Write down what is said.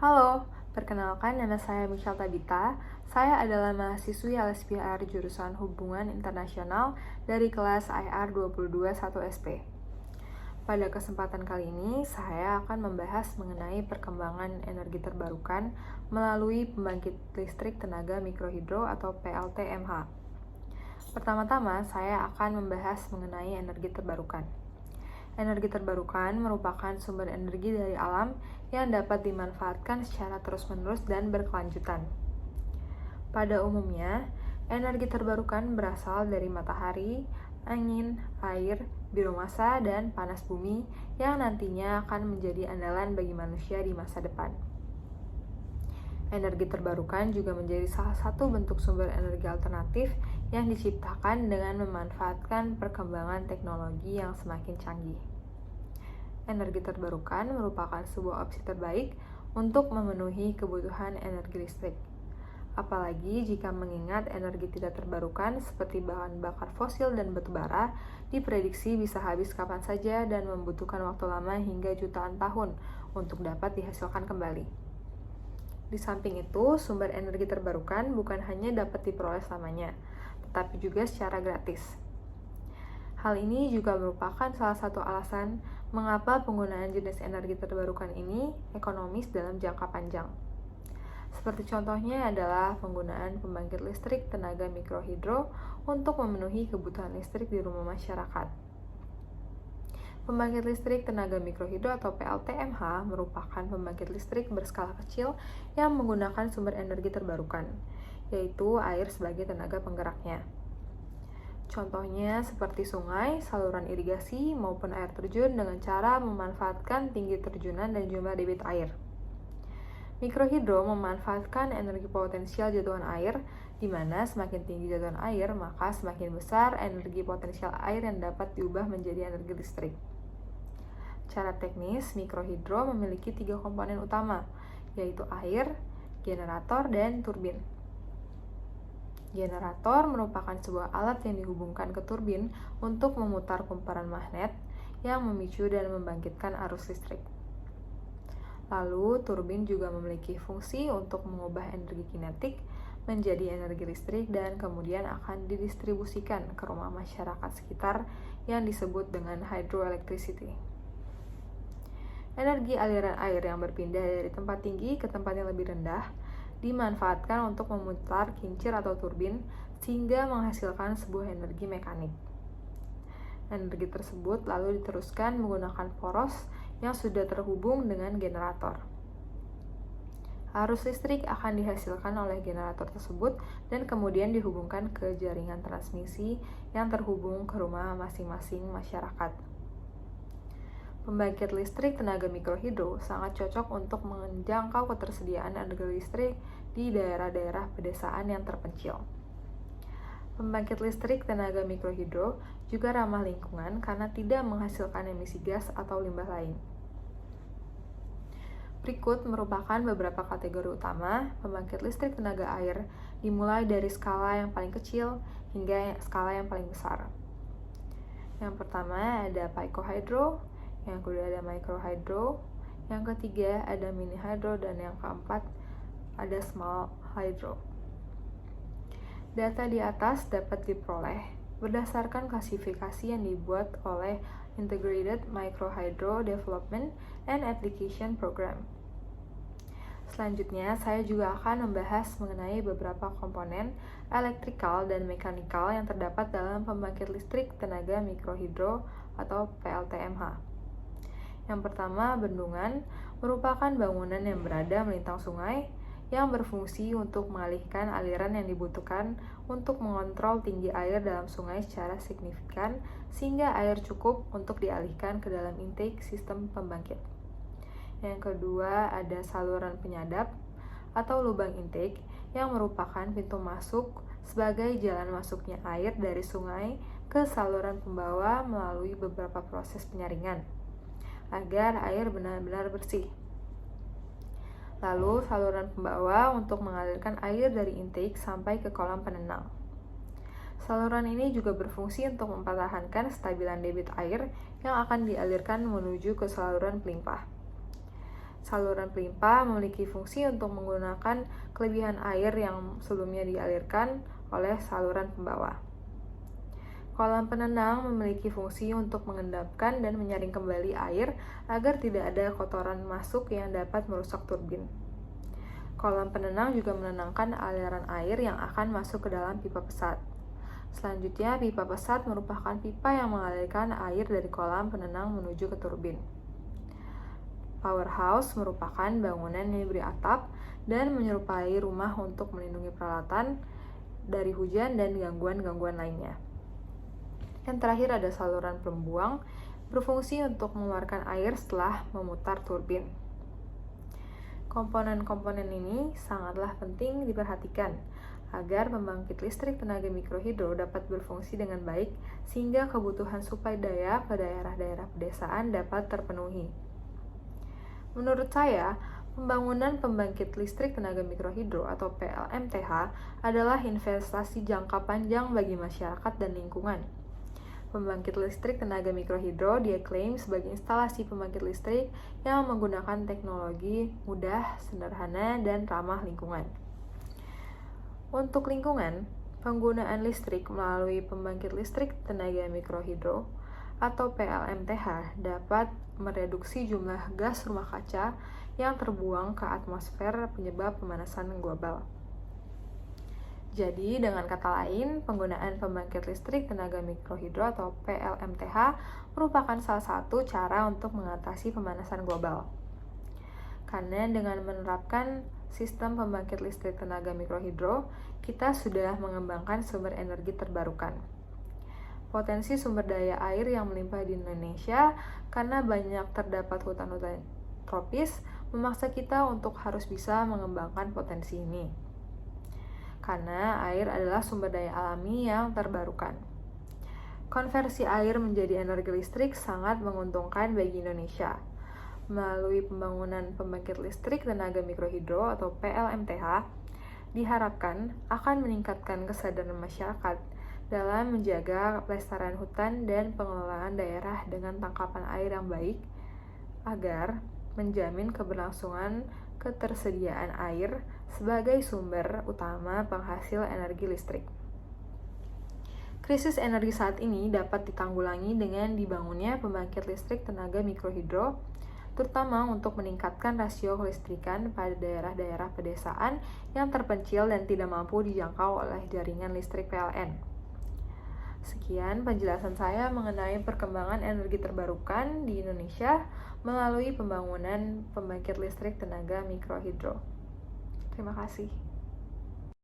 Halo, perkenalkan nama saya Michelle Tabita. Saya adalah mahasiswi LSPR jurusan Hubungan Internasional dari kelas IR 221 SP. Pada kesempatan kali ini, saya akan membahas mengenai perkembangan energi terbarukan melalui pembangkit listrik tenaga mikrohidro atau PLTMH. Pertama-tama, saya akan membahas mengenai energi terbarukan. Energi terbarukan merupakan sumber energi dari alam yang dapat dimanfaatkan secara terus-menerus dan berkelanjutan. Pada umumnya, energi terbarukan berasal dari matahari, angin, air, biomasa, dan panas bumi yang nantinya akan menjadi andalan bagi manusia di masa depan. Energi terbarukan juga menjadi salah satu bentuk sumber energi alternatif yang diciptakan dengan memanfaatkan perkembangan teknologi yang semakin canggih. Energi terbarukan merupakan sebuah opsi terbaik untuk memenuhi kebutuhan energi listrik. Apalagi jika mengingat energi tidak terbarukan seperti bahan bakar fosil dan batu bara diprediksi bisa habis kapan saja dan membutuhkan waktu lama hingga jutaan tahun untuk dapat dihasilkan kembali. Di samping itu, sumber energi terbarukan bukan hanya dapat diperoleh selamanya, tetapi juga secara gratis. Hal ini juga merupakan salah satu alasan mengapa penggunaan jenis energi terbarukan ini ekonomis dalam jangka panjang. Seperti contohnya adalah penggunaan pembangkit listrik tenaga mikrohidro untuk memenuhi kebutuhan listrik di rumah masyarakat. Pembangkit listrik tenaga mikrohidro atau PLTMH merupakan pembangkit listrik berskala kecil yang menggunakan sumber energi terbarukan, yaitu air sebagai tenaga penggeraknya. Contohnya seperti sungai, saluran irigasi, maupun air terjun dengan cara memanfaatkan tinggi terjunan dan jumlah debit air. Mikrohidro memanfaatkan energi potensial jatuhan air, di mana semakin tinggi jatuhan air, maka semakin besar energi potensial air yang dapat diubah menjadi energi listrik. Secara teknis, mikrohidro memiliki 3 komponen utama, yaitu air, generator, dan turbin. Generator merupakan sebuah alat yang dihubungkan ke turbin untuk memutar kumparan magnet yang memicu dan membangkitkan arus listrik. Lalu, turbin juga memiliki fungsi untuk mengubah energi kinetik menjadi energi listrik dan kemudian akan didistribusikan ke rumah masyarakat sekitar yang disebut dengan hydroelectricity. Energi aliran air yang berpindah dari tempat tinggi ke tempat yang lebih rendah dimanfaatkan untuk memutar kincir atau turbin sehingga menghasilkan sebuah energi mekanik. Energi tersebut lalu diteruskan menggunakan poros yang sudah terhubung dengan generator. Arus listrik akan dihasilkan oleh generator tersebut dan kemudian dihubungkan ke jaringan transmisi yang terhubung ke rumah masing-masing masyarakat. Pembangkit listrik tenaga mikrohidro sangat cocok untuk menjangkau ketersediaan energi listrik di daerah-daerah pedesaan yang terpencil. Pembangkit listrik tenaga mikrohidro juga ramah lingkungan karena tidak menghasilkan emisi gas atau limbah lain. Berikut merupakan beberapa kategori utama pembangkit listrik tenaga air, dimulai dari skala yang paling kecil hingga skala yang paling besar. Yang pertama ada picohydro, yang kedua ada microhydro, yang ketiga ada mini hydro, dan yang keempat ada small hydro. Data di atas dapat diperoleh berdasarkan klasifikasi yang dibuat oleh Integrated Microhydro Development and Application Program. Selanjutnya, saya juga akan membahas mengenai beberapa komponen elektrikal dan mekanikal yang terdapat dalam pembangkit listrik tenaga mikrohidro atau PLTMH. Yang pertama, bendungan merupakan bangunan yang berada melintang sungai yang berfungsi untuk mengalihkan aliran yang dibutuhkan untuk mengontrol tinggi air dalam sungai secara signifikan sehingga air cukup untuk dialihkan ke dalam intake sistem pembangkit. Yang kedua, ada saluran penyadap atau lubang intake yang merupakan pintu masuk sebagai jalan masuknya air dari sungai ke saluran pembawa melalui beberapa proses penyaringan agar air benar-benar bersih. Lalu saluran pembawa untuk mengalirkan air dari intake sampai ke kolam penenang. Saluran ini juga berfungsi untuk mempertahankan stabilan debit air yang akan dialirkan menuju ke saluran pelimpah. Saluran pelimpa memiliki fungsi untuk menggunakan kelebihan air yang sebelumnya dialirkan oleh saluran pembawa. Kolam penenang memiliki fungsi untuk mengendapkan dan menyaring kembali air agar tidak ada kotoran masuk yang dapat merusak turbin. Kolam penenang juga menenangkan aliran air yang akan masuk ke dalam pipa pesat. Selanjutnya, pipa pesat merupakan pipa yang mengalirkan air dari kolam penenang menuju ke turbin. Powerhouse merupakan bangunan yang diberi atap dan menyerupai rumah untuk melindungi peralatan dari hujan dan gangguan-gangguan lainnya. Yang terakhir ada saluran pembuang, berfungsi untuk mengeluarkan air setelah memutar turbin. Komponen-komponen ini sangatlah penting diperhatikan agar pembangkit listrik tenaga mikrohidro dapat berfungsi dengan baik sehingga kebutuhan suplai daya pada daerah-daerah pedesaan dapat terpenuhi. Menurut saya, pembangunan pembangkit listrik tenaga mikrohidro atau PLMTH adalah investasi jangka panjang bagi masyarakat dan lingkungan. Pembangkit listrik tenaga mikrohidro diklaim sebagai instalasi pembangkit listrik yang menggunakan teknologi mudah, sederhana, dan ramah lingkungan. Untuk lingkungan, penggunaan listrik melalui pembangkit listrik tenaga mikrohidro atau PLMTH dapat mereduksi jumlah gas rumah kaca yang terbuang ke atmosfer penyebab pemanasan global. Jadi, dengan kata lain, penggunaan pembangkit listrik tenaga mikrohidro atau PLMTH merupakan salah satu cara untuk mengatasi pemanasan global. Karena dengan menerapkan sistem pembangkit listrik tenaga mikrohidro, kita sudah mengembangkan sumber energi terbarukan. Potensi sumber daya air yang melimpah di Indonesia karena banyak terdapat hutan-hutan tropis memaksa kita untuk harus bisa mengembangkan potensi ini. Karena air adalah sumber daya alami yang terbarukan. Konversi air menjadi energi listrik sangat menguntungkan bagi Indonesia. Melalui pembangunan pembangkit listrik tenaga mikrohidro atau PLMTH, diharapkan akan meningkatkan kesadaran masyarakat dalam menjaga pelestarian hutan dan pengelolaan daerah dengan tangkapan air yang baik, agar menjamin keberlangsungan ketersediaan air sebagai sumber utama penghasil energi listrik. Krisis energi saat ini dapat ditanggulangi dengan dibangunnya pembangkit listrik tenaga mikrohidro, terutama untuk meningkatkan rasio kelistrikan pada daerah-daerah pedesaan yang terpencil dan tidak mampu dijangkau oleh jaringan listrik PLN. Sekian penjelasan saya mengenai perkembangan energi terbarukan di Indonesia melalui pembangunan pembangkit listrik tenaga mikrohidro. Terima kasih.